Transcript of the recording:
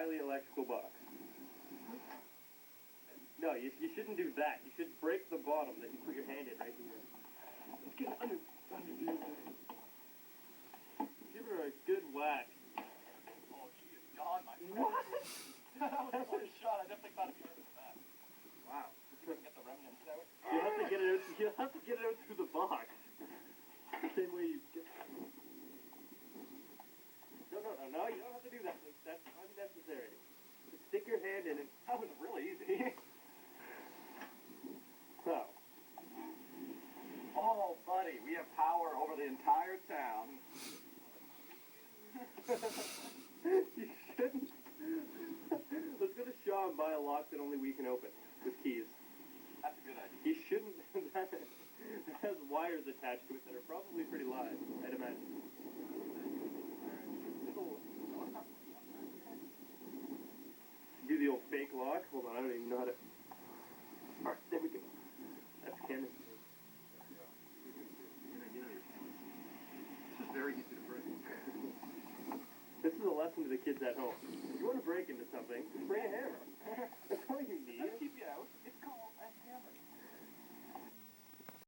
highly electrical box. No, you shouldn't do that. You should break the bottom, then you put your hand in right here. Let's get it underneath it. Give her a good whack. Oh, she is gone, my friend. What? That was one shot. I definitely thought it was that. Wow. You can get the remnants out. You'll have to get it out. You'll have to get it out through the box. The same way you get. No. You don't have to do that. That's unnecessary. Just stick your hand in it. That was really easy. So. Oh, buddy, we have power over the entire town. You shouldn't. Let's go to Shaw and buy a lock that only we can open with keys. That's a good idea. You shouldn't. That has wires attached to it that are probably pretty live, I'd imagine. Do the old fake lock. Hold on, I don't even know how to. Alright, there we go. That's camera. This is very easy to break. This is a lesson to the kids at home. If you want to break into something,